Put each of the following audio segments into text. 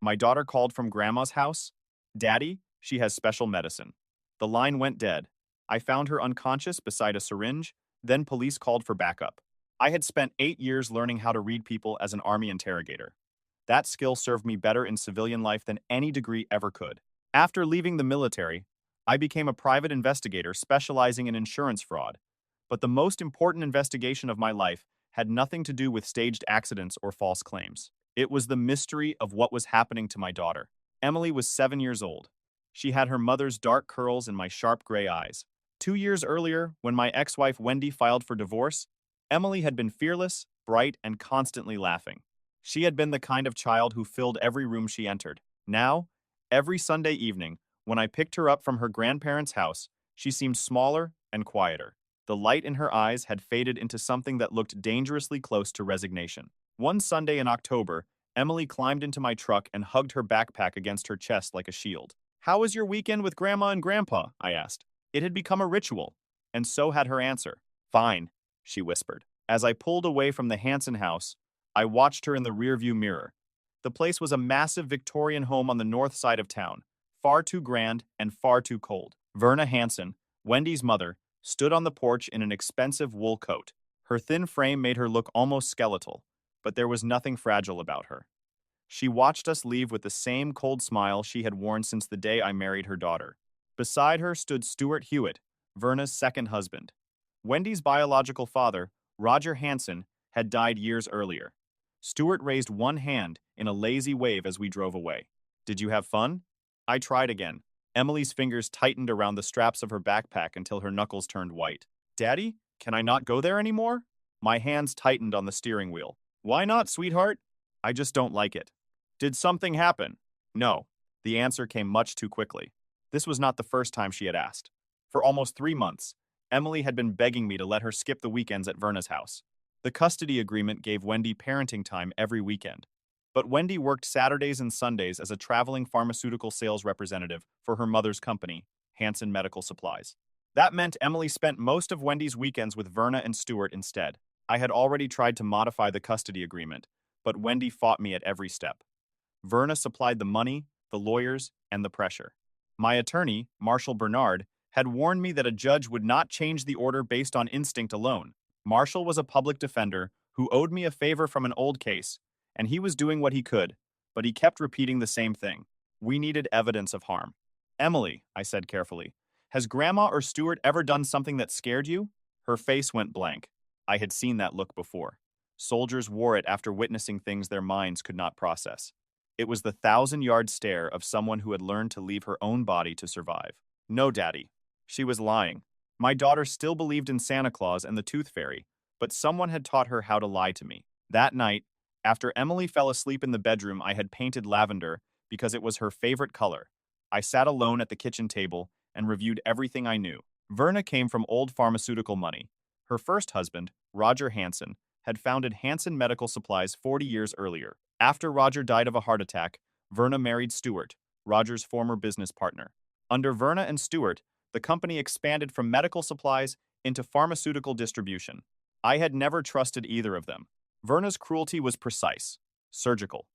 My daughter called from Grandma's house. Daddy, she has special medicine. The line went dead. I found her unconscious beside a syringe, then police called for backup. I had spent 8 years learning how to read people as an army interrogator. That skill served me better in civilian life than any degree ever could. After leaving the military, I became a private investigator specializing in insurance fraud. But the most important investigation of my life had nothing to do with staged accidents or false claims. It was the mystery of what was happening to my daughter. Emily was 7 years old. She had her mother's dark curls and my sharp gray eyes. 2 years earlier, when my ex-wife Wendy filed for divorce, Emily had been fearless, bright, and constantly laughing. She had been the kind of child who filled every room she entered. Now, every Sunday evening, when I picked her up from her grandparents' house, she seemed smaller and quieter. The light in her eyes had faded into something that looked dangerously close to resignation. One Sunday in October, Emily climbed into my truck and hugged her backpack against her chest like a shield. "How was your weekend with Grandma and Grandpa?" I asked. It had become a ritual, and so had her answer. "Fine," she whispered. As I pulled away from the Hanson house, I watched her in the rearview mirror. The place was a massive Victorian home on the north side of town, far too grand and far too cold. Verna Hanson, Wendy's mother, stood on the porch in an expensive wool coat. Her thin frame made her look almost skeletal, but there was nothing fragile about her. She watched us leave with the same cold smile she had worn since the day I married her daughter. Beside her stood Stuart Hewitt, Verna's second husband. Wendy's biological father, Roger Hanson, had died years earlier. Stuart raised one hand in a lazy wave as we drove away. "Did you have fun?" I tried again. Emily's fingers tightened around the straps of her backpack until her knuckles turned white. "Daddy, can I not go there anymore?" My hands tightened on the steering wheel. "Why not, sweetheart?" "I just don't like it." "Did something happen?" "No." The answer came much too quickly. This was not the first time she had asked. For almost 3 months, Emily had been begging me to let her skip the weekends at Verna's house. The custody agreement gave Wendy parenting time every weekend. But Wendy worked Saturdays and Sundays as a traveling pharmaceutical sales representative for her mother's company, Hanson Medical Supplies. That meant Emily spent most of Wendy's weekends with Verna and Stuart instead. I had already tried to modify the custody agreement, but Wendy fought me at every step. Verna supplied the money, the lawyers, and the pressure. My attorney, Marshall Bernard, had warned me that a judge would not change the order based on instinct alone. Marshall was a public defender who owed me a favor from an old case, and he was doing what he could, but he kept repeating the same thing. We needed evidence of harm. "Emily," I said carefully, "has Grandma or Stuart ever done something that scared you?" Her face went blank. I had seen that look before. Soldiers wore it after witnessing things their minds could not process. It was the 1,000-yard stare of someone who had learned to leave her own body to survive. "No, Daddy." She was lying. My daughter still believed in Santa Claus and the Tooth Fairy, but someone had taught her how to lie to me. That night, after Emily fell asleep in the bedroom I had painted lavender because it was her favorite color, I sat alone at the kitchen table and reviewed everything I knew. Verna came from old pharmaceutical money. Her first husband, Roger Hanson, had founded Hanson Medical Supplies 40 years earlier. After Roger died of a heart attack, Verna married Stuart, Roger's former business partner. Under Verna and Stuart, the company expanded from medical supplies into pharmaceutical distribution. I had never trusted either of them. Verna's cruelty was precise, surgical.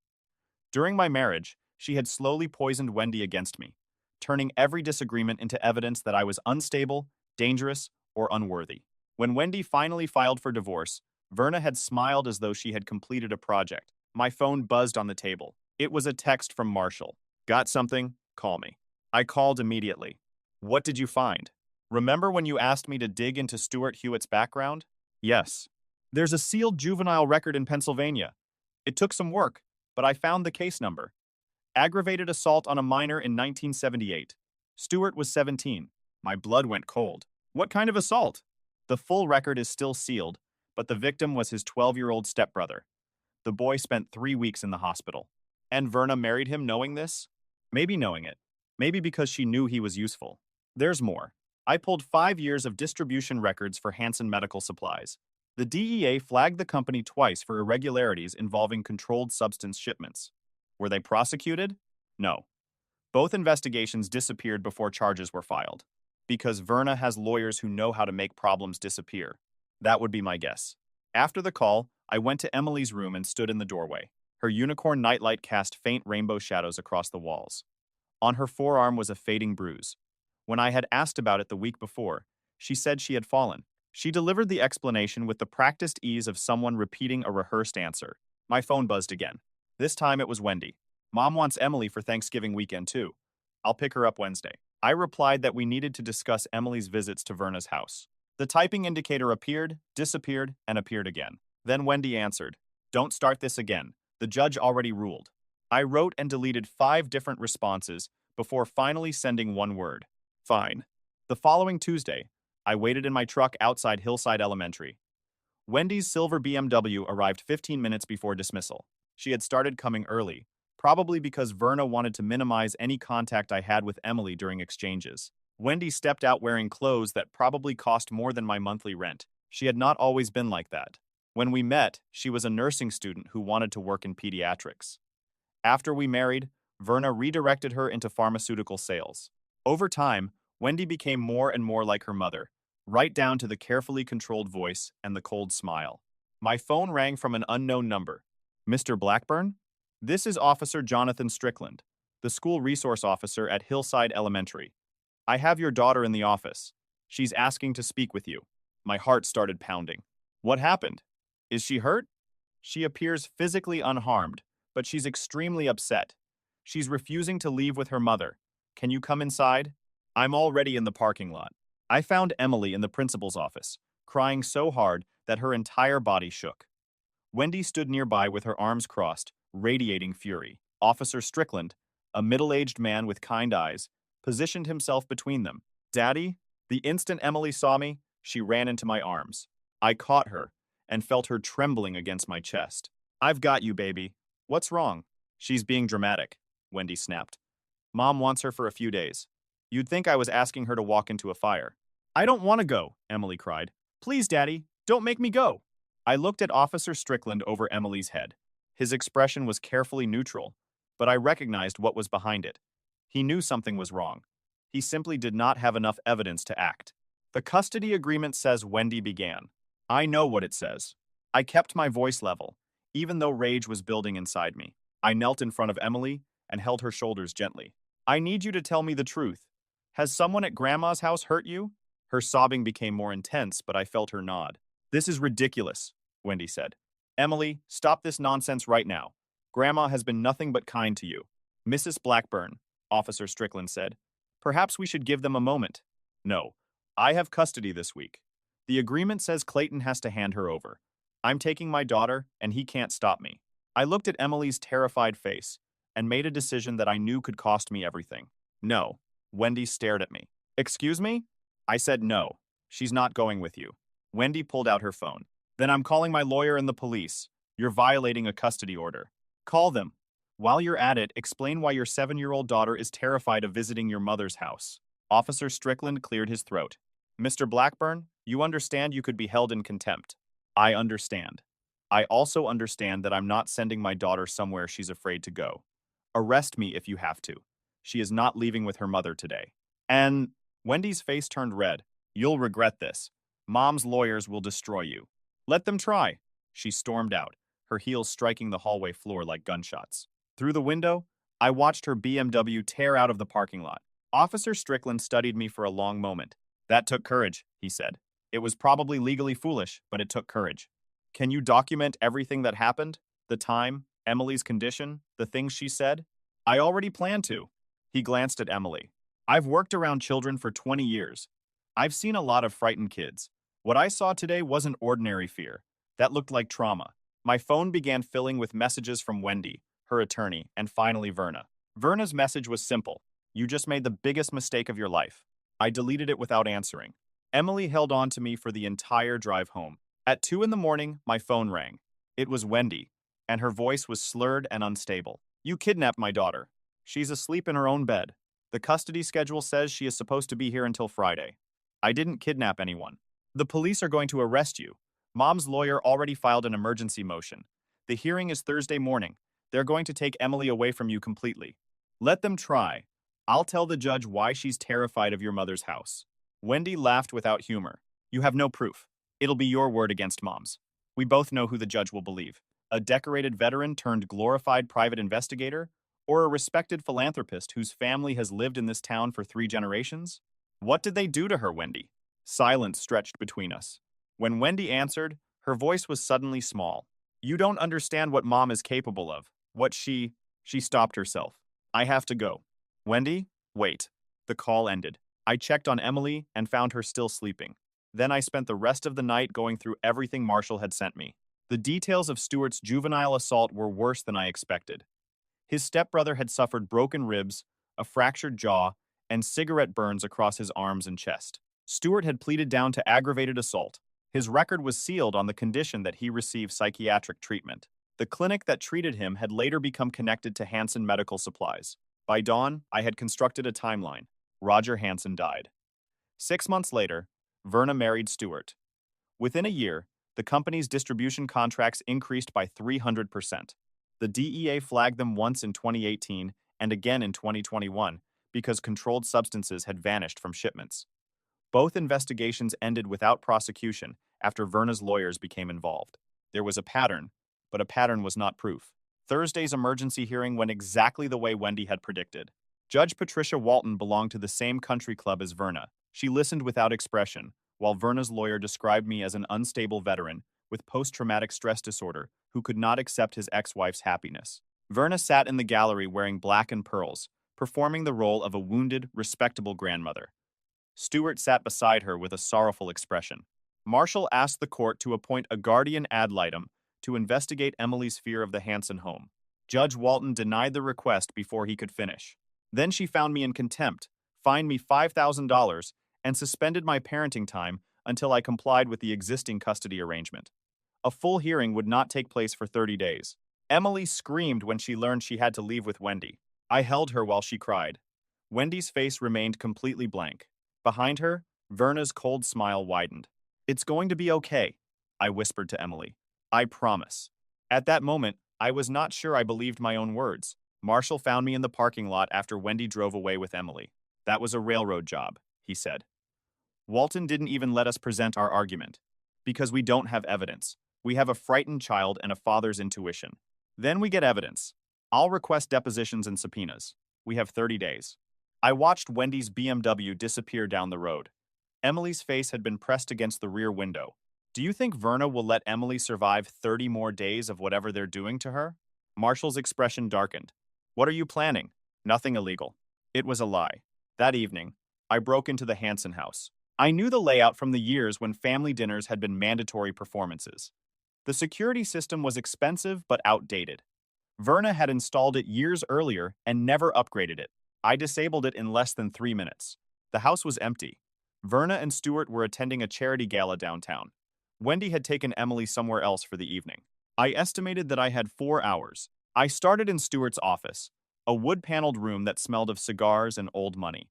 During my marriage, she had slowly poisoned Wendy against me, turning every disagreement into evidence that I was unstable, dangerous, or unworthy. When Wendy finally filed for divorce, Verna had smiled as though she had completed a project. My phone buzzed on the table. It was a text from Marshall. "Got something? Call me." I called immediately. "What did you find?" "Remember when you asked me to dig into Stuart Hewitt's background?" "Yes." "There's a sealed juvenile record in Pennsylvania. It took some work, but I found the case number. Aggravated assault on a minor in 1978. Stuart was 17. My blood went cold. "What kind of assault?" "The full record is still sealed, but the victim was his 12-year-old stepbrother. The boy spent 3 weeks in the hospital." "And Verna married him knowing this?" "Maybe knowing it. Maybe because she knew he was useful. There's more. I pulled 5 years of distribution records for Hanson Medical Supplies. The DEA flagged the company twice for irregularities involving controlled substance shipments. Were they prosecuted? No. Both investigations disappeared before charges were filed. Because Verna has lawyers who know how to make problems disappear. That would be my guess." After the call, I went to Emily's room and stood in the doorway. Her unicorn nightlight cast faint rainbow shadows across the walls. On her forearm was a fading bruise. When I had asked about it the week before, she said she had fallen. She delivered the explanation with the practiced ease of someone repeating a rehearsed answer. My phone buzzed again. This time it was Wendy. Mom wants Emily for Thanksgiving weekend too. I'll pick her up Wednesday. I replied that we needed to discuss Emily's visits to Verna's house. The typing indicator appeared, disappeared, and appeared again. Then Wendy answered, "Don't start this again. The judge already ruled." I wrote and deleted 5 different responses before finally sending one word. Fine. The following Tuesday, I waited in my truck outside Hillside Elementary. Wendy's silver BMW arrived 15 minutes before dismissal. She had started coming early, probably because Verna wanted to minimize any contact I had with Emily during exchanges. Wendy stepped out wearing clothes that probably cost more than my monthly rent. She had not always been like that. When we met, she was a nursing student who wanted to work in pediatrics. After we married, Verna redirected her into pharmaceutical sales. Over time, Wendy became more and more like her mother, right down to the carefully controlled voice and the cold smile. My phone rang from an unknown number. "Mr. Blackburn? This is Officer Jonathan Strickland, the school resource officer at Hillside Elementary. I have your daughter in the office. She's asking to speak with you." My heart started pounding. "What happened? Is she hurt?" "She appears physically unharmed, but she's extremely upset. She's refusing to leave with her mother. Can you come inside?" I'm already in the parking lot. I found Emily in the principal's office, crying so hard that her entire body shook. Wendy stood nearby with her arms crossed, radiating fury. Officer Strickland, a middle-aged man with kind eyes, positioned himself between them. "Daddy?" The instant Emily saw me, she ran into my arms. I caught her and felt her trembling against my chest. "I've got you, baby. What's wrong?" "She's being dramatic," Wendy snapped. "Mom wants her for a few days. You'd think I was asking her to walk into a fire." "I don't want to go," Emily cried. "Please, Daddy, don't make me go." I looked at Officer Strickland over Emily's head. His expression was carefully neutral, but I recognized what was behind it. He knew something was wrong. He simply did not have enough evidence to act. "The custody agreement says Wendy began." I know what it says. I kept my voice level, even though rage was building inside me. I knelt in front of Emily and held her shoulders gently. "I need you to tell me the truth. Has someone at Grandma's house hurt you?" Her sobbing became more intense, but I felt her nod. "This is ridiculous," Wendy said. "Emily, stop this nonsense right now. Grandma has been nothing but kind to you." "Mrs. Blackburn," Officer Strickland said, "perhaps we should give them a moment." "No. I have custody this week. The agreement says Clayton has to hand her over. I'm taking my daughter, and he can't stop me." I looked at Emily's terrified face and made a decision that I knew could cost me everything. "No." Wendy stared at me. "Excuse me?" I said no. "She's not going with you." Wendy pulled out her phone. "Then I'm calling my lawyer and the police. You're violating a custody order." "Call them. While you're at it, explain why your 7-year-old daughter is terrified of visiting your mother's house." Officer Strickland cleared his throat. "Mr. Blackburn, you understand you could be held in contempt." "I understand. I also understand that I'm not sending my daughter somewhere she's afraid to go. Arrest me if you have to. She is not leaving with her mother today." "And—" Wendy's face turned red. "You'll regret this. Mom's lawyers will destroy you." "Let them try." She stormed out, her heels striking the hallway floor like gunshots. Through the window, I watched her BMW tear out of the parking lot. Officer Strickland studied me for a long moment. "That took courage," he said. "It was probably legally foolish, but it took courage. Can you document everything that happened? The time, Emily's condition, the things she said?" "I already planned to." He glanced at Emily. "I've worked around children for 20 years. I've seen a lot of frightened kids. What I saw today wasn't ordinary fear. That looked like trauma." My phone began filling with messages from Wendy, her attorney, and finally Verna. Verna's message was simple. "You just made the biggest mistake of your life." I deleted it without answering. Emily held on to me for the entire drive home. At 2 in the morning, my phone rang. It was Wendy, and her voice was slurred and unstable. "You kidnapped my daughter. She's asleep in her own bed. The custody schedule says she is supposed to be here until Friday. I didn't kidnap anyone. The police are going to arrest you. Mom's lawyer already filed an emergency motion. The hearing is Thursday morning. They're going to take Emily away from you completely. Let them try. I'll tell the judge why she's terrified of your mother's house." Wendy laughed without humor. "You have no proof. It'll be your word against Mom's. We both know who the judge will believe." A decorated veteran turned glorified private investigator? Or a respected philanthropist whose family has lived in this town for 3 generations? What did they do to her, Wendy? Silence stretched between us. When Wendy answered, her voice was suddenly small. You don't understand what Mom is capable of. She stopped herself. I have to go. Wendy, wait. The call ended. I checked on Emily and found her still sleeping. Then I spent the rest of the night going through everything Marshall had sent me. The details of Stewart's juvenile assault were worse than I expected. His stepbrother had suffered broken ribs, a fractured jaw, and cigarette burns across his arms and chest. Stewart had pleaded down to aggravated assault. His record was sealed on the condition that he receive psychiatric treatment. The clinic that treated him had later become connected to Hanson Medical Supplies. By dawn, I had constructed a timeline. Roger Hanson died. 6 months later, Verna married Stewart. Within a year, the company's distribution contracts increased by 300%. The DEA flagged them once in 2018 and again in 2021 because controlled substances had vanished from shipments. Both investigations ended without prosecution after Verna's lawyers became involved. There was a pattern, but a pattern was not proof. Thursday's emergency hearing went exactly the way Wendy had predicted. Judge Patricia Walton belonged to the same country club as Verna. She listened without expression, while Verna's lawyer described me as an unstable veteran with post-traumatic stress disorder who could not accept his ex-wife's happiness. Verna sat in the gallery wearing black and pearls, performing the role of a wounded, respectable grandmother. Stewart sat beside her with a sorrowful expression. Marshall asked the court to appoint a guardian ad litem to investigate Emily's fear of the Hanson home. Judge Walton denied the request before he could finish. Then she found me in contempt, fined me $5,000, and suspended my parenting time until I complied with the existing custody arrangement. A full hearing would not take place for 30 days. Emily screamed when she learned she had to leave with Wendy. I held her while she cried. Wendy's face remained completely blank. Behind her, Verna's cold smile widened. It's going to be okay, I whispered to Emily. I promise. At that moment, I was not sure I believed my own words. Marshall found me in the parking lot after Wendy drove away with Emily. That was a railroad job, he said. Walton didn't even let us present our argument. Because we don't have evidence. We have a frightened child and a father's intuition. Then we get evidence. I'll request depositions and subpoenas. We have 30 days. I watched Wendy's BMW disappear down the road. Emily's face had been pressed against the rear window. Do you think Verna will let Emily survive 30 more days of whatever they're doing to her? Marshall's expression darkened. What are you planning? Nothing illegal. It was a lie. That evening, I broke into the Hanson house. I knew the layout from the years when family dinners had been mandatory performances. The security system was expensive but outdated. Verna had installed it years earlier and never upgraded it. I disabled it in less than 3 minutes. The house was empty. Verna and Stewart were attending a charity gala downtown. Wendy had taken Emily somewhere else for the evening. I estimated that I had 4 hours. I started in Stewart's office, a wood-paneled room that smelled of cigars and old money.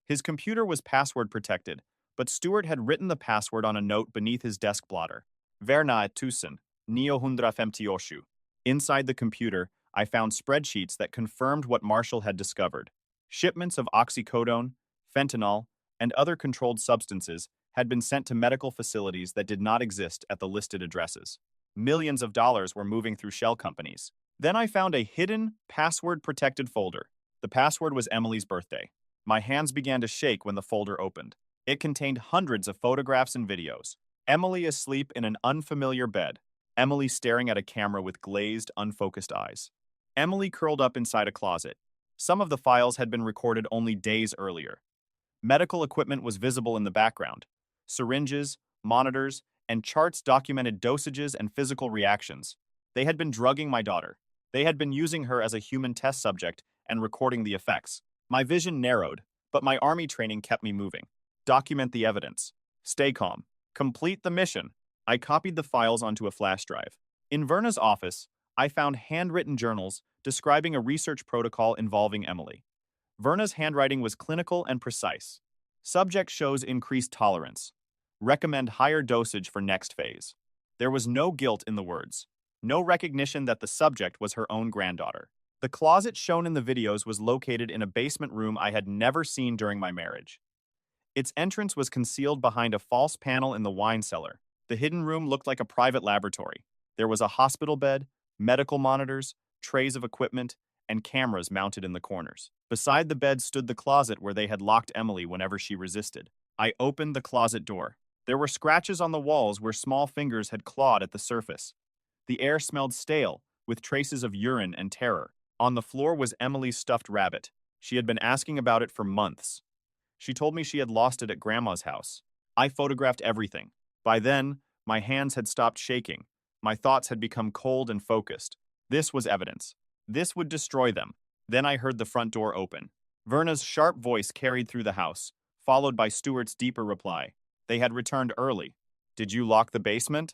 His computer was password protected, but Stewart had written the password on a note beneath his desk blotter. Verna Tusen, Neo 158. Inside the computer, I found spreadsheets that confirmed what Marshall had discovered. Shipments of oxycodone, fentanyl, and other controlled substances had been sent to medical facilities that did not exist at the listed addresses. Millions of dollars were moving through shell companies. Then I found a hidden, password-protected folder. The password was Emily's birthday. My hands began to shake when the folder opened. It contained hundreds of photographs and videos. Emily asleep in an unfamiliar bed. Emily staring at a camera with glazed, unfocused eyes. Emily curled up inside a closet. Some of the files had been recorded only days earlier. Medical equipment was visible in the background. Syringes, monitors, and charts documented dosages and physical reactions. They had been drugging my daughter. They had been using her as a human test subject and recording the effects. My vision narrowed, but my army training kept me moving. Document the evidence. Stay calm. Complete the mission. I copied the files onto a flash drive. In Verna's office, I found handwritten journals describing a research protocol involving Emily. Verna's handwriting was clinical and precise. Subject shows increased tolerance. Recommend higher dosage for next phase. There was no guilt in the words. No recognition that the subject was her own granddaughter. The closet shown in the videos was located in a basement room I had never seen during my marriage. Its entrance was concealed behind a false panel in the wine cellar. The hidden room looked like a private laboratory. There was a hospital bed, medical monitors, trays of equipment, and cameras mounted in the corners. Beside the bed stood the closet where they had locked Emily whenever she resisted. I opened the closet door. There were scratches on the walls where small fingers had clawed at the surface. The air smelled stale, with traces of urine and terror. On the floor was Emily's stuffed rabbit. She had been asking about it for months. She told me she had lost it at Grandma's house. I photographed everything. By then, my hands had stopped shaking. My thoughts had become cold and focused. This was evidence. This would destroy them. Then I heard the front door open. Verna's sharp voice carried through the house, followed by Stuart's deeper reply. They had returned early. Did you lock the basement?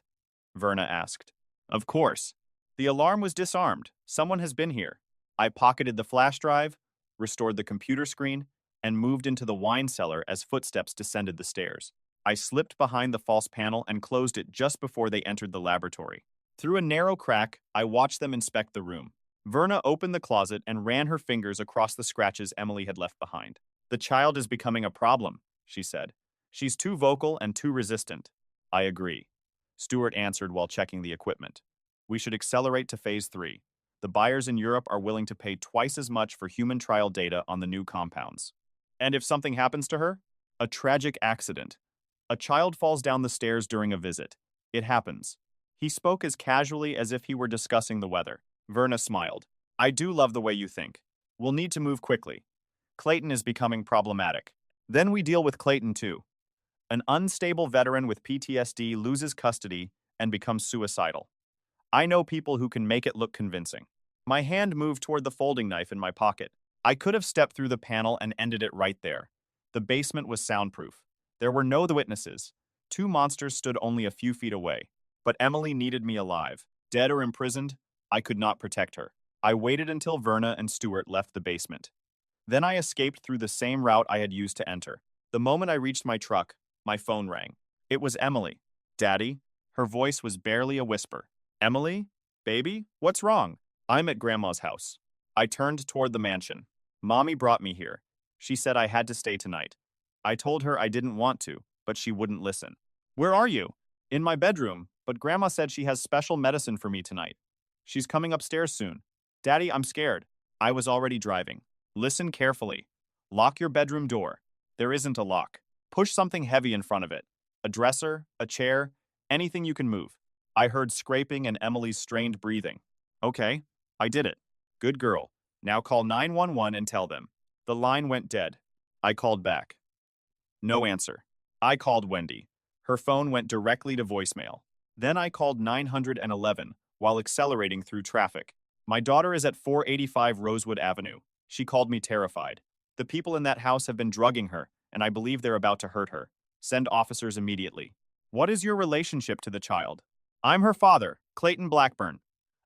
Verna asked. Of course. The alarm was disarmed. Someone has been here. I pocketed the flash drive, restored the computer screen, and moved into the wine cellar as footsteps descended the stairs. I slipped behind the false panel and closed it just before they entered the laboratory. Through a narrow crack, I watched them inspect the room. Verna opened the closet and ran her fingers across the scratches Emily had left behind. The child is becoming a problem, she said. She's too vocal and too resistant. I agree. Stuart answered while checking the equipment. We should accelerate to phase 3. The buyers in Europe are willing to pay twice as much for human trial data on the new compounds. And if something happens to her? A tragic accident. A child falls down the stairs during a visit. It happens. He spoke as casually as if he were discussing the weather. Verna smiled. I do love the way you think. We'll need to move quickly. Clayton is becoming problematic. Then we deal with Clayton too. An unstable veteran with PTSD loses custody and becomes suicidal. I know people who can make it look convincing. My hand moved toward the folding knife in my pocket. I could have stepped through the panel and ended it right there. The basement was soundproof. There were no witnesses. 2 monsters stood only a few feet away. But Emily needed me alive. Dead or imprisoned, I could not protect her. I waited until Verna and Stuart left the basement. Then I escaped through the same route I had used to enter. The moment I reached my truck, my phone rang. It was Emily. Daddy? Her voice was barely a whisper. Emily? Baby? What's wrong? I'm at Grandma's house. I turned toward the mansion. Mommy brought me here. She said I had to stay tonight. I told her I didn't want to, but she wouldn't listen. Where are you? In my bedroom, but Grandma said she has special medicine for me tonight. She's coming upstairs soon. Daddy, I'm scared. I was already driving. Listen carefully. Lock your bedroom door. There isn't a lock. Push something heavy in front of it. A dresser, a chair, anything you can move. I heard scraping and Emily's strained breathing. Okay, I did it. Good girl. Now call 911 and tell them. The line went dead. I called back. No answer. I called Wendy. Her phone went directly to voicemail. Then I called 911 while accelerating through traffic. My daughter is at 485 Rosewood Avenue. She called me terrified. The people in that house have been drugging her, and I believe they're about to hurt her. Send officers immediately. What is your relationship to the child? I'm her father, Clayton Blackburn.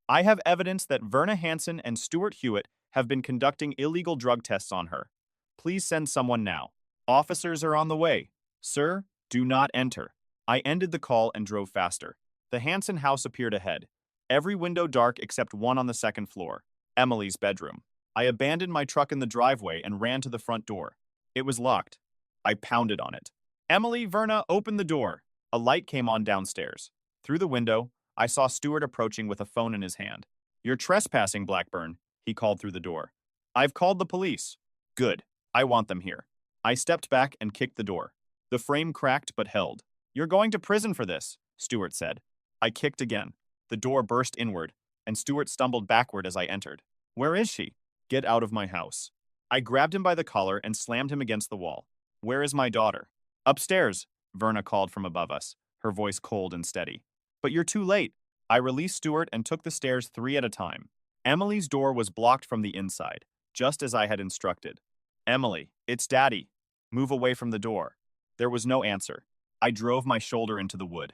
I have evidence that Verna Hanson and Stuart Hewitt have been conducting illegal drug tests on her. Please send someone now. Officers are on the way. Sir, do not enter. I ended the call and drove faster. The Hanson house appeared ahead. Every window dark except one on the second floor, Emily's bedroom. I abandoned my truck in the driveway and ran to the front door. It was locked. I pounded on it. Emily, Verna, open the door. A light came on downstairs. Through the window, I saw Stuart approaching with a phone in his hand. You're trespassing, Blackburn, he called through the door. I've called the police. Good. I want them here. I stepped back and kicked the door. The frame cracked but held. You're going to prison for this, Stuart said. I kicked again. The door burst inward, and Stuart stumbled backward as I entered. Where is she? Get out of my house. I grabbed him by the collar and slammed him against the wall. Where is my daughter? Upstairs, Verna called from above us, her voice cold and steady. But you're too late. I released Stuart and took the stairs 3 at a time. Emily's door was blocked from the inside, just as I had instructed. Emily, it's Daddy. Move away from the door. There was no answer. I drove my shoulder into the wood.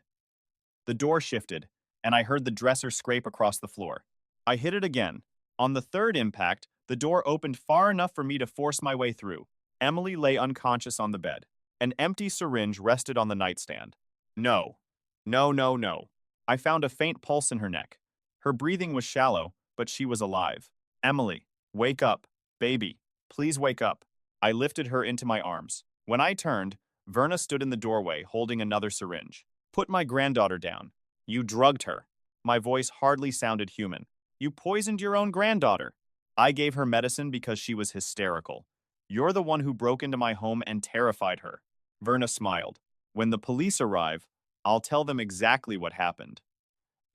The door shifted, and I heard the dresser scrape across the floor. I hit it again. On the third impact, the door opened far enough for me to force my way through. Emily lay unconscious on the bed. An empty syringe rested on the nightstand. No. No, no, no. I found a faint pulse in her neck. Her breathing was shallow, but she was alive. Emily, wake up. Baby, please wake up. I lifted her into my arms. When I turned, Verna stood in the doorway holding another syringe. Put my granddaughter down. You drugged her. My voice hardly sounded human. You poisoned your own granddaughter. I gave her medicine because she was hysterical. You're the one who broke into my home and terrified her. Verna smiled. When the police arrive, I'll tell them exactly what happened.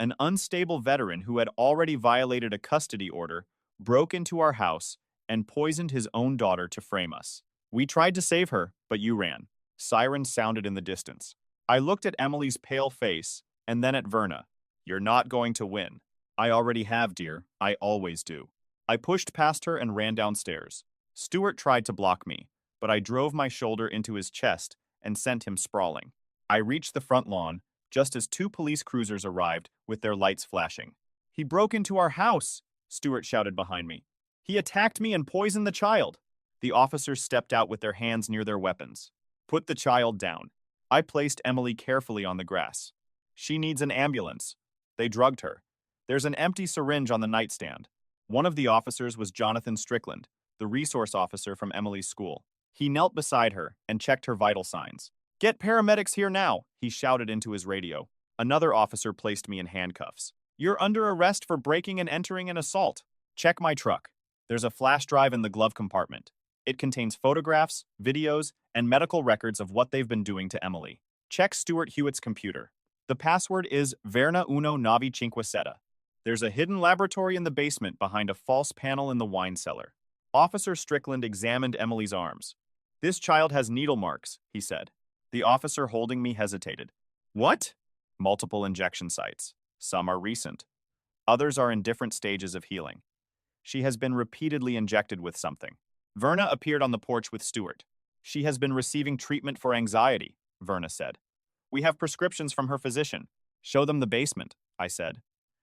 An unstable veteran who had already violated a custody order broke into our house and poisoned his own daughter to frame us. We tried to save her, but you ran. Sirens sounded in the distance. I looked at Emily's pale face and then at Verna. You're not going to win. I already have, dear. I always do. I pushed past her and ran downstairs. Stuart tried to block me, but I drove my shoulder into his chest and sent him sprawling. I reached the front lawn just as two police cruisers arrived with their lights flashing. He broke into our house, Stuart shouted behind me. He attacked me and poisoned the child. The officers stepped out with their hands near their weapons. Put the child down. I placed Emily carefully on the grass. She needs an ambulance. They drugged her. There's an empty syringe on the nightstand. One of the officers was Jonathan Strickland, the resource officer from Emily's school. He knelt beside her and checked her vital signs. Get paramedics here now, he shouted into his radio. Another officer placed me in handcuffs. You're under arrest for breaking and entering an assault. Check my truck. There's a flash drive in the glove compartment. It contains photographs, videos, and medical records of what they've been doing to Emily. Check Stuart Hewitt's computer. The password is Verna Uno Navi Cinquecetta. There's a hidden laboratory in the basement behind a false panel in the wine cellar. Officer Strickland examined Emily's arms. This child has needle marks, he said. The officer holding me hesitated. What? Multiple injection sites. Some are recent. Others are in different stages of healing. She has been repeatedly injected with something. Verna appeared on the porch with Stuart. She has been receiving treatment for anxiety, Verna said. We have prescriptions from her physician. Show them the basement, I said.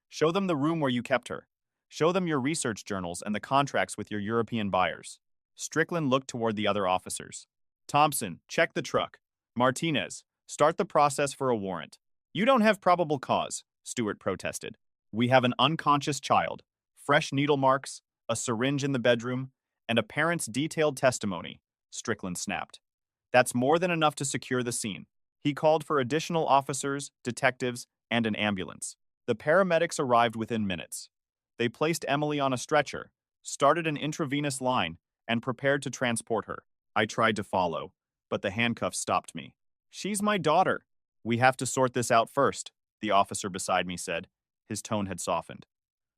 Show them the room where you kept her. Show them your research journals and the contracts with your European buyers. Strickland looked toward the other officers. Thompson, check the truck. Martinez, start the process for a warrant. You don't have probable cause, Stuart protested. We have an unconscious child, fresh needle marks, a syringe in the bedroom, and a parent's detailed testimony, Strickland snapped. That's more than enough to secure the scene. He called for additional officers, detectives, and an ambulance. The paramedics arrived within minutes. They placed Emily on a stretcher, started an intravenous line, and prepared to transport her. I tried to follow, but the handcuffs stopped me. She's my daughter. We have to sort this out first, the officer beside me said. His tone had softened.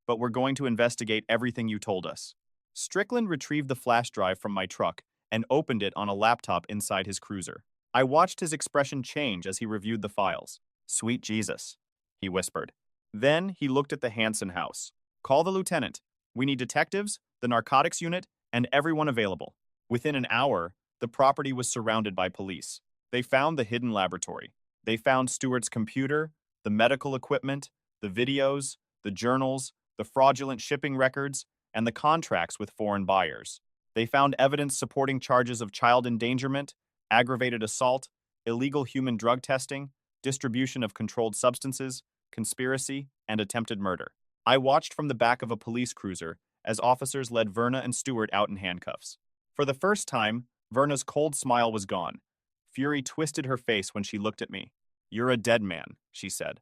But we're going to investigate everything you told us. Strickland retrieved the flash drive from my truck and opened it on a laptop inside his cruiser. I watched his expression change as he reviewed the files. Sweet Jesus, he whispered. Then he looked at the Hanson house. Call the lieutenant. We need detectives, the narcotics unit, and everyone available. Within an hour, the property was surrounded by police. They found the hidden laboratory. They found Stuart's computer, the medical equipment, the videos, the journals, the fraudulent shipping records, and the contracts with foreign buyers. They found evidence supporting charges of child endangerment, aggravated assault, illegal human drug testing, distribution of controlled substances, conspiracy, and attempted murder. I watched from the back of a police cruiser as officers led Verna and Stuart out in handcuffs. For the first time, Verna's cold smile was gone. Fury twisted her face when she looked at me. You're a dead man, she said.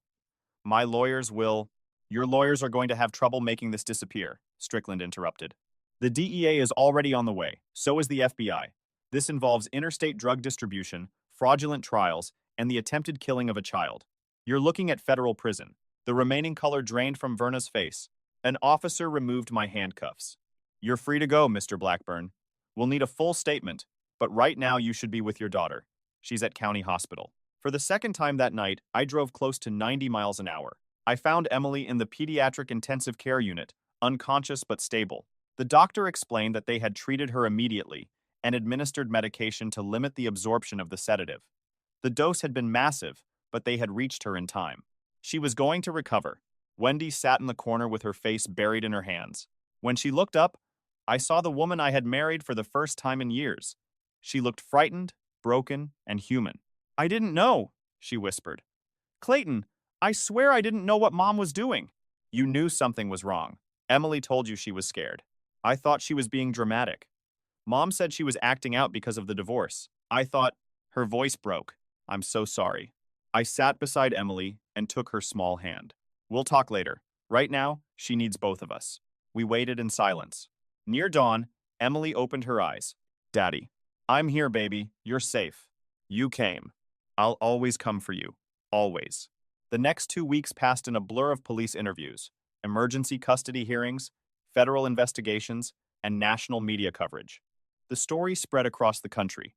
My lawyers will... Your lawyers are going to have trouble making this disappear, Strickland interrupted. The DEA is already on the way. So is the FBI. This involves interstate drug distribution, fraudulent trials, and the attempted killing of a child. You're looking at federal prison. The remaining color drained from Verna's face. An officer removed my handcuffs. You're free to go, Mr. Blackburn. We'll need a full statement, but right now you should be with your daughter. She's at County Hospital. For the second time that night, I drove close to 90 miles an hour. I found Emily in the pediatric intensive care unit, unconscious but stable. The doctor explained that they had treated her immediately and administered medication to limit the absorption of the sedative. The dose had been massive, but they had reached her in time. She was going to recover. Wendy sat in the corner with her face buried in her hands. When she looked up, I saw the woman I had married for the first time in years. She looked frightened, broken, and human. I didn't know, she whispered. Clayton, I swear I didn't know what Mom was doing. You knew something was wrong. Emily told you she was scared. I thought she was being dramatic. Mom said she was acting out because of the divorce. I thought... Her voice broke. I'm so sorry. I sat beside Emily and took her small hand. We'll talk later. Right now, She needs both of us. We waited in silence. Near dawn, Emily opened her eyes. Daddy, I'm here, baby. You're safe. You came. I'll always come for you. Always. The next 2 weeks passed in a blur of police interviews, emergency custody hearings, federal investigations, and national media coverage. The story spread across the country.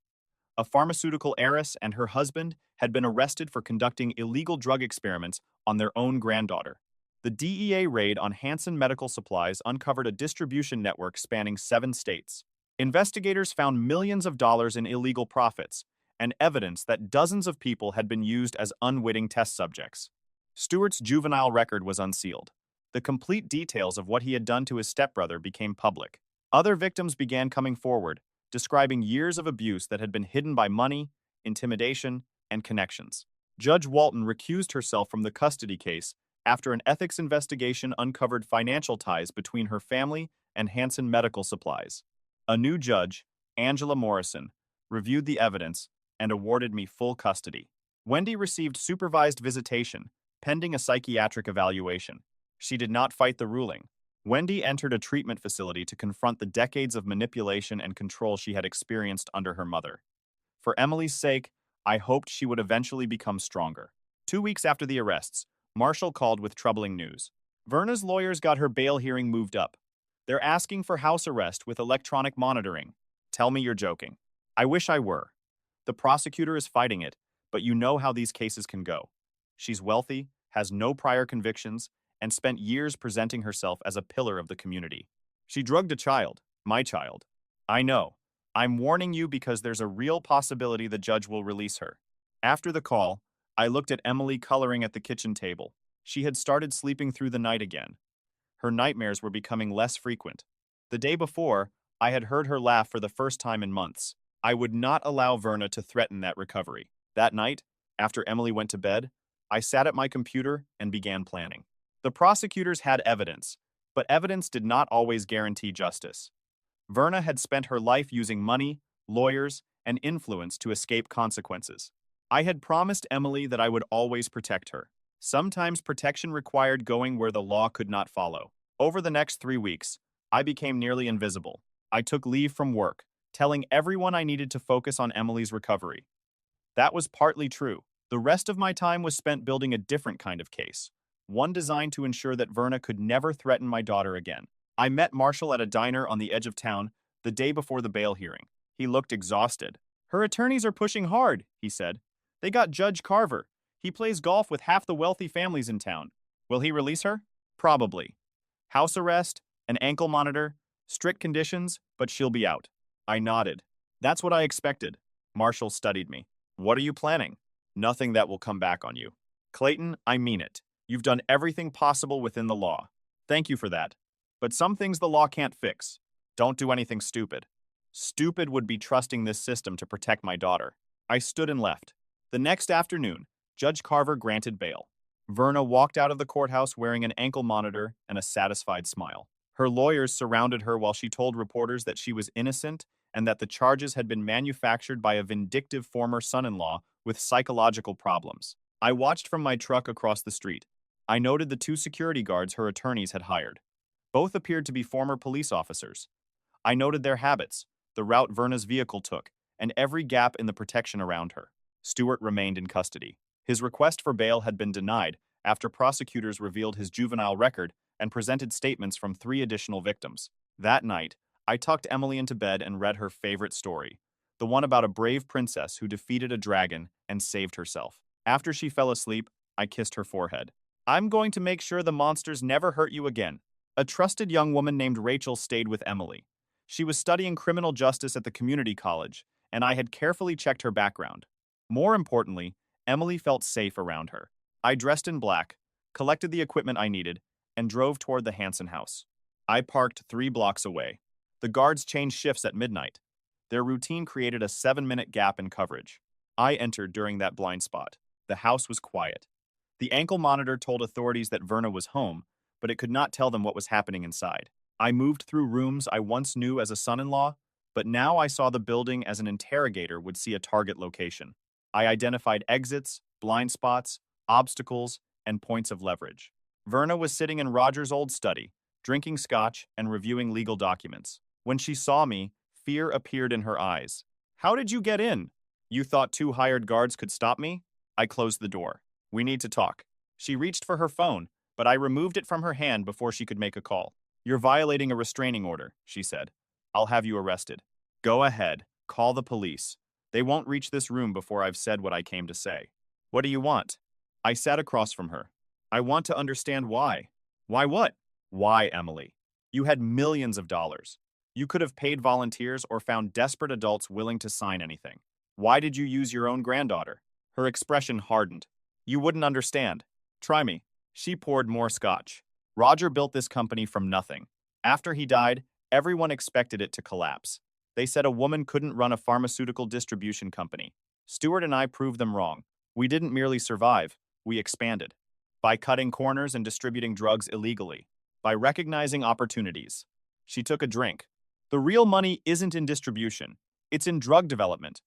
A pharmaceutical heiress and her husband had been arrested for conducting illegal drug experiments on their own granddaughter. The DEA raid on Hanson Medical Supplies uncovered a distribution network spanning 7 states. Investigators found millions of dollars in illegal profits and evidence that dozens of people had been used as unwitting test subjects. Stewart's juvenile record was unsealed. The complete details of what he had done to his stepbrother became public. Other victims began coming forward, describing years of abuse that had been hidden by money, intimidation, and connections. Judge Walton recused herself from the custody case after an ethics investigation uncovered financial ties between her family and Hanson Medical Supplies. A new judge, Angela Morrison, reviewed the evidence and awarded me full custody. Wendy received supervised visitation, pending a psychiatric evaluation. She did not fight the ruling. Wendy entered a treatment facility to confront the decades of manipulation and control she had experienced under her mother. For Emily's sake, I hoped she would eventually become stronger. 2 weeks after the arrests, Marshall called with troubling news. Verna's lawyers got her bail hearing moved up. They're asking for house arrest with electronic monitoring. Tell me you're joking. I wish I were. The prosecutor is fighting it, but you know how these cases can go. She's wealthy, has no prior convictions, and spent years presenting herself as a pillar of the community. She drugged a child, my child. I know. I'm warning you because there's a real possibility the judge will release her. After the call, I looked at Emily coloring at the kitchen table. She had started sleeping through the night again. Her nightmares were becoming less frequent. The day before, I had heard her laugh for the first time in months. I would not allow Verna to threaten that recovery. That night, after Emily went to bed, I sat at my computer and began planning. The prosecutors had evidence, but evidence did not always guarantee justice. Verna had spent her life using money, lawyers, and influence to escape consequences. I had promised Emily that I would always protect her. Sometimes protection required going where the law could not follow. Over the next 3 weeks, I became nearly invisible. I took leave from work, telling everyone I needed to focus on Emily's recovery. That was partly true. The rest of my time was spent building a different kind of case, one designed to ensure that Verna could never threaten my daughter again. I met Marshall at a diner on the edge of town the day before the bail hearing. He looked exhausted. Her attorneys are pushing hard, he said. They got Judge Carver. He plays golf with half the wealthy families in town. Will he release her? Probably. House arrest, an ankle monitor, strict conditions, but she'll be out. I nodded. That's what I expected. Marshall studied me. What are you planning? Nothing that will come back on you. Clayton, I mean it. You've done everything possible within the law. Thank you for that. But some things the law can't fix. Don't do anything stupid. Stupid would be trusting this system to protect my daughter. I stood and left. The next afternoon, Judge Carver granted bail. Verna walked out of the courthouse wearing an ankle monitor and a satisfied smile. Her lawyers surrounded her while she told reporters that she was innocent and that the charges had been manufactured by a vindictive former son-in-law with psychological problems. I watched from my truck across the street. I noted the 2 security guards her attorneys had hired. Both appeared to be former police officers. I noted their habits, the route Verna's vehicle took, and every gap in the protection around her. Stewart remained in custody. His request for bail had been denied after prosecutors revealed his juvenile record and presented statements from 3 additional victims. That night, I tucked Emily into bed and read her favorite story, the one about a brave princess who defeated a dragon and saved herself. After she fell asleep, I kissed her forehead. I'm going to make sure the monsters never hurt you again. A trusted young woman named Rachel stayed with Emily. She was studying criminal justice at the community college, and I had carefully checked her background. More importantly, Emily felt safe around her. I dressed in black, collected the equipment I needed, and drove toward the Hanson house. I parked 3 blocks away. The guards changed shifts at midnight. Their routine created a 7-minute gap in coverage. I entered during that blind spot. The house was quiet. The ankle monitor told authorities that Verna was home, but it could not tell them what was happening inside. I moved through rooms I once knew as a son-in-law, but now I saw the building as an interrogator would see a target location. I identified exits, blind spots, obstacles, and points of leverage. Verna was sitting in Roger's old study, drinking scotch and reviewing legal documents. When she saw me, fear appeared in her eyes. How did you get in? You thought two hired guards could stop me? I closed the door. We need to talk. She reached for her phone, but I removed it from her hand before she could make a call. You're violating a restraining order, she said. I'll have you arrested. Go ahead. Call the police. They won't reach this room before I've said what I came to say. What do you want? I sat across from her. I want to understand why. Why what? Why, Emily? You had millions of dollars. You could have paid volunteers or found desperate adults willing to sign anything. Why did you use your own granddaughter? Her expression hardened. You wouldn't understand. Try me. She poured more scotch. Roger built this company from nothing. After he died, everyone expected it to collapse. They said a woman couldn't run a pharmaceutical distribution company. Stewart and I proved them wrong. We didn't merely survive, we expanded. By cutting corners and distributing drugs illegally. By recognizing opportunities. She took a drink. The real money isn't in distribution. It's in drug development.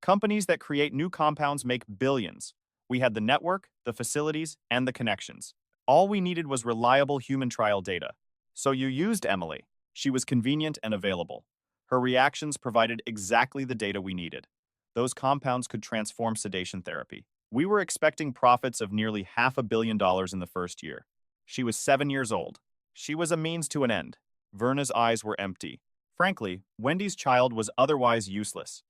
Companies that create new compounds make billions. We had the network, the facilities, and the connections. All we needed was reliable human trial data. So you used Emily. She was convenient and available. Her reactions provided exactly the data we needed. Those compounds could transform sedation therapy. We were expecting profits of nearly $500 million in the first year. She was 7 years old. She was a means to an end. Verna's eyes were empty. Frankly, Wendy's child was otherwise useless.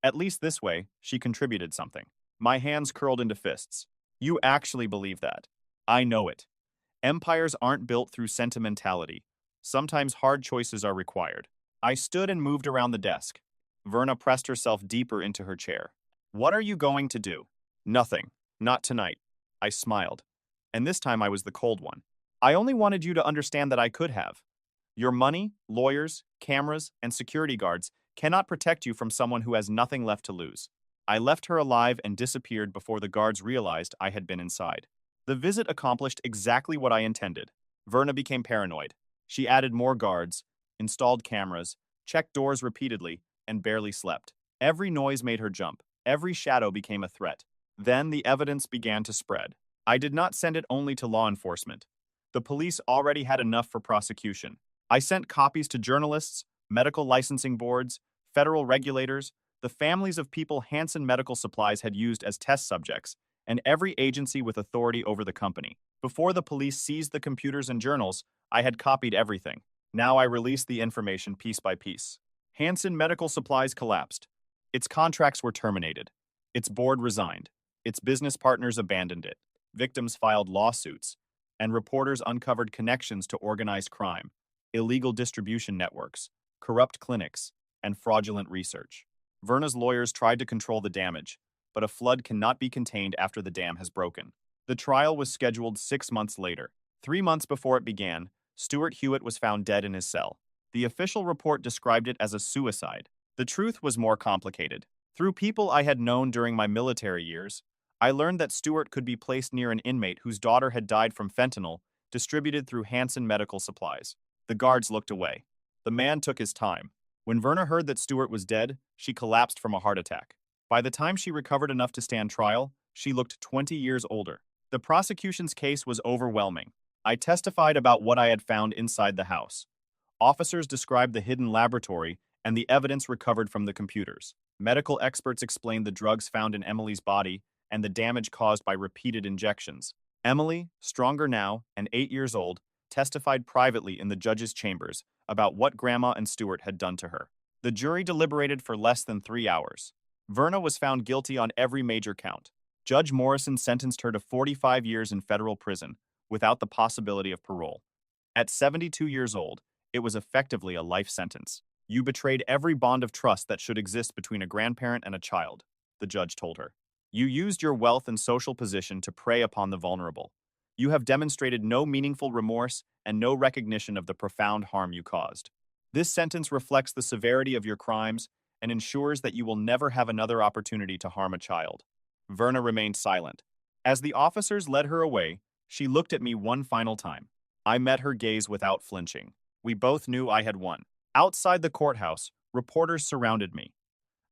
At least this way, she contributed something. My hands curled into fists. You actually believe that. I know it. Empires aren't built through sentimentality. Sometimes hard choices are required. I stood and moved around the desk. Verna pressed herself deeper into her chair. What are you going to do? Nothing. Not tonight. I smiled. And this time I was the cold one. I only wanted you to understand that I could have. Your money, lawyers, cameras, and security guards cannot protect you from someone who has nothing left to lose. I left her alive and disappeared before the guards realized I had been inside. The visit accomplished exactly what I intended. Verna became paranoid. She added more guards, installed cameras, checked doors repeatedly, and barely slept. Every noise made her jump. Every shadow became a threat. Then the evidence began to spread. I did not send it only to law enforcement. The police already had enough for prosecution. I sent copies to journalists, medical licensing boards, federal regulators, the families of people Hanson Medical Supplies had used as test subjects, and every agency with authority over the company. Before the police seized the computers and journals, I had copied everything. Now I released the information piece by piece. Hanson Medical Supplies collapsed. Its contracts were terminated. Its board resigned. Its business partners abandoned it. Victims filed lawsuits, and reporters uncovered connections to organized crime, illegal distribution networks, corrupt clinics, and fraudulent research. Verna's lawyers tried to control the damage, but a flood cannot be contained after the dam has broken. The trial was scheduled 6 months later. 3 months before it began, Stuart Hewitt was found dead in his cell. The official report described it as a suicide. The truth was more complicated. Through people I had known during my military years, I learned that Stuart could be placed near an inmate whose daughter had died from fentanyl, distributed through Hanson Medical Supplies. The guards looked away. The man took his time. When Verna heard that Stuart was dead, she collapsed from a heart attack. By the time she recovered enough to stand trial, she looked 20 years older. The prosecution's case was overwhelming. I testified about what I had found inside the house. Officers described the hidden laboratory and the evidence recovered from the computers. Medical experts explained the drugs found in Emily's body and the damage caused by repeated injections. Emily, stronger now and 8 years old, testified privately in the judge's chambers about what Grandma and Stuart had done to her. The jury deliberated for less than 3 hours. Verna was found guilty on every major count. Judge Morrison sentenced her to 45 years in federal prison without the possibility of parole. At 72 years old, it was effectively a life sentence. You betrayed every bond of trust that should exist between a grandparent and a child, the judge told her. You used your wealth and social position to prey upon the vulnerable. You have demonstrated no meaningful remorse and no recognition of the profound harm you caused. This sentence reflects the severity of your crimes and ensures that you will never have another opportunity to harm a child. Verna remained silent. As the officers led her away, she looked at me one final time. I met her gaze without flinching. We both knew I had won. Outside the courthouse, reporters surrounded me.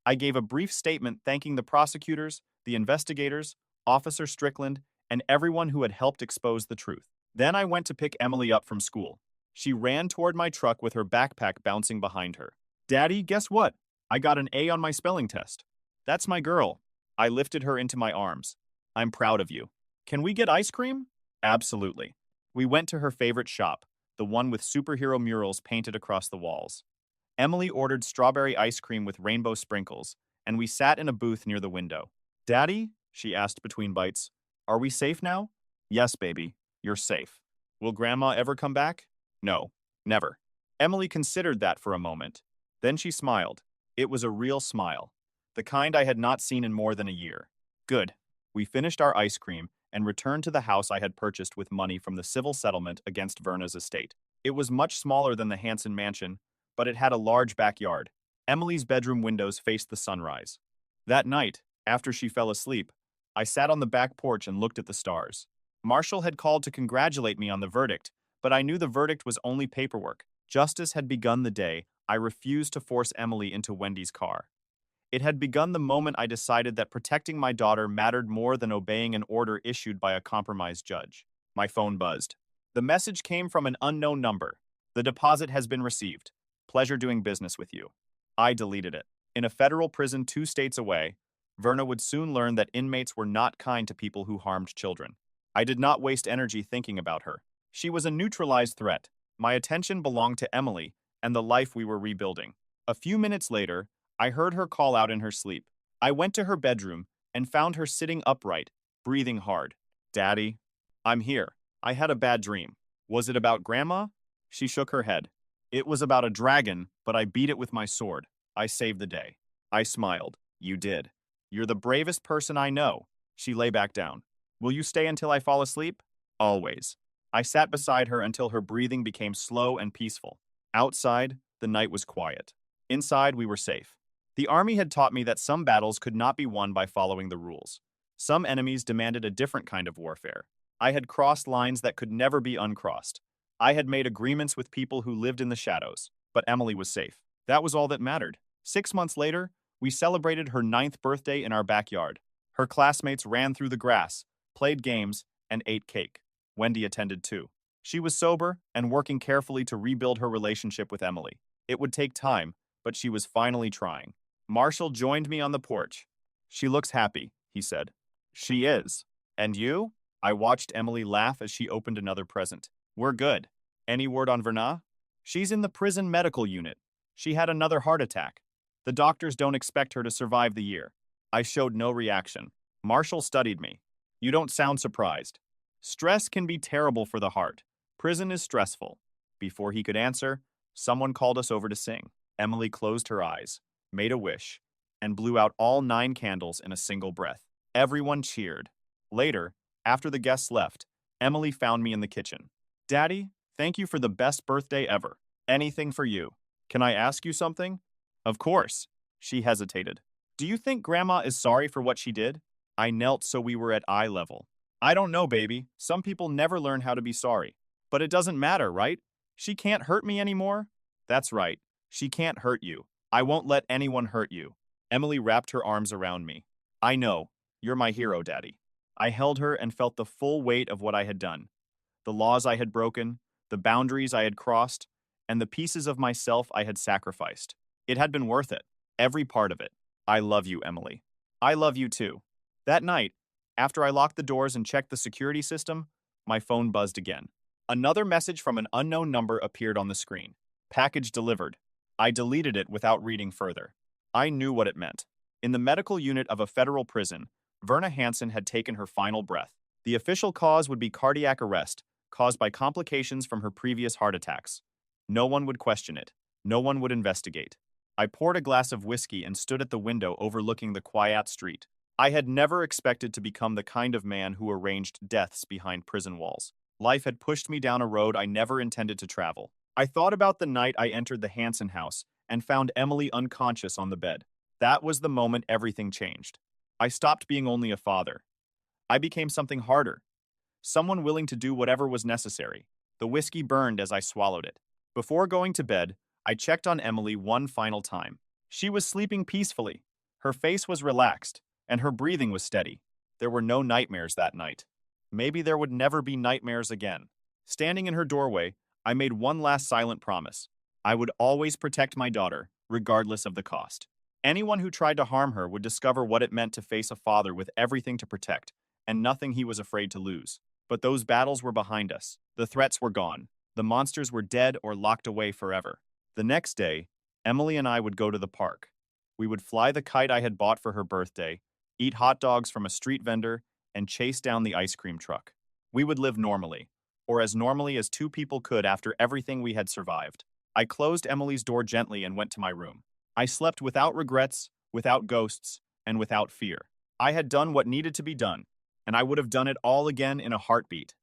I gave a brief statement thanking the prosecutors, the investigators, Officer Strickland, and everyone who had helped expose the truth. Then I went to pick Emily up from school. She ran toward my truck with her backpack bouncing behind her. Daddy, guess what? I got an A on my spelling test. That's my girl. I lifted her into my arms. I'm proud of you. Can we get ice cream? Absolutely. We went to her favorite shop, the one with superhero murals painted across the walls. Emily ordered strawberry ice cream with rainbow sprinkles, and we sat in a booth near the window. Daddy, she asked between bites, are we safe now? Yes, baby, you're safe. Will Grandma ever come back? No, never. Emily considered that for a moment. Then she smiled. It was a real smile, the kind I had not seen in more than a year. Good. We finished our ice cream and returned to the house I had purchased with money from the civil settlement against Verna's estate. It was much smaller than the Hanson mansion, but it had a large backyard. Emily's bedroom windows faced the sunrise. That night, after she fell asleep, I sat on the back porch and looked at the stars. Marshall had called to congratulate me on the verdict, but I knew the verdict was only paperwork. Justice had begun the day I refused to force Emily into Wendy's car. It had begun the moment I decided that protecting my daughter mattered more than obeying an order issued by a compromised judge. My phone buzzed. The message came from an unknown number. The deposit has been received. Pleasure doing business with you. I deleted it. In a federal prison 2 states away, Verna would soon learn that inmates were not kind to people who harmed children. I did not waste energy thinking about her. She was a neutralized threat. My attention belonged to Emily and the life we were rebuilding. A few minutes later, I heard her call out in her sleep. I went to her bedroom and found her sitting upright, breathing hard. Daddy, I'm here. I had a bad dream. Was it about Grandma? She shook her head. It was about a dragon, but I beat it with my sword. I saved the day. I smiled. You did. You're the bravest person I know. She lay back down. Will you stay until I fall asleep? Always. I sat beside her until her breathing became slow and peaceful. Outside, the night was quiet. Inside, we were safe. The army had taught me that some battles could not be won by following the rules. Some enemies demanded a different kind of warfare. I had crossed lines that could never be uncrossed. I had made agreements with people who lived in the shadows, but Emily was safe. That was all that mattered. 6 months later, we celebrated her 9th birthday in our backyard. Her classmates ran through the grass, played games, and ate cake. Wendy attended too. She was sober and working carefully to rebuild her relationship with Emily. It would take time, but she was finally trying. Marshall joined me on the porch. She looks happy, he said. She is. And you? I watched Emily laugh as she opened another present. We're good. Any word on Verna? She's in the prison medical unit. She had another heart attack. The doctors don't expect her to survive the year. I showed no reaction. Marshall studied me. You don't sound surprised. Stress can be terrible for the heart. Prison is stressful. Before he could answer, someone called us over to sing. Emily closed her eyes, made a wish, and blew out all 9 candles in a single breath. Everyone cheered. Later, after the guests left, Emily found me in the kitchen. Daddy, thank you for the best birthday ever. Anything for you. Can I ask you something? Of course. She hesitated. Do you think Grandma is sorry for what she did? I knelt so we were at eye level. I don't know, baby. Some people never learn how to be sorry. But it doesn't matter, right? She can't hurt me anymore? That's right. She can't hurt you. I won't let anyone hurt you. Emily wrapped her arms around me. I know. You're my hero, Daddy. I held her and felt the full weight of what I had done. The laws I had broken, the boundaries I had crossed, and the pieces of myself I had sacrificed. It had been worth it. Every part of it. I love you, Emily. I love you too. That night, after I locked the doors and checked the security system, my phone buzzed again. Another message from an unknown number appeared on the screen. Package delivered. I deleted it without reading further. I knew what it meant. In the medical unit of a federal prison, Verna Hanson had taken her final breath. The official cause would be cardiac arrest, caused by complications from her previous heart attacks. No one would question it. No one would investigate. I poured a glass of whiskey and stood at the window overlooking the quiet street. I had never expected to become the kind of man who arranged deaths behind prison walls. Life had pushed me down a road I never intended to travel. I thought about the night I entered the Hanson house and found Emily unconscious on the bed. That was the moment everything changed. I stopped being only a father. I became something harder. Someone willing to do whatever was necessary. The whiskey burned as I swallowed it. Before going to bed, I checked on Emily one final time. She was sleeping peacefully. Her face was relaxed, and her breathing was steady. There were no nightmares that night. Maybe there would never be nightmares again. Standing in her doorway, I made one last silent promise. I would always protect my daughter, regardless of the cost. Anyone who tried to harm her would discover what it meant to face a father with everything to protect, and nothing he was afraid to lose. But those battles were behind us. The threats were gone. The monsters were dead or locked away forever. The next day, Emily and I would go to the park. We would fly the kite I had bought for her birthday, eat hot dogs from a street vendor, and chase down the ice cream truck. We would live normally, or as normally as two people could after everything we had survived. I closed Emily's door gently and went to my room. I slept without regrets, without ghosts, and without fear. I had done what needed to be done, and I would have done it all again in a heartbeat.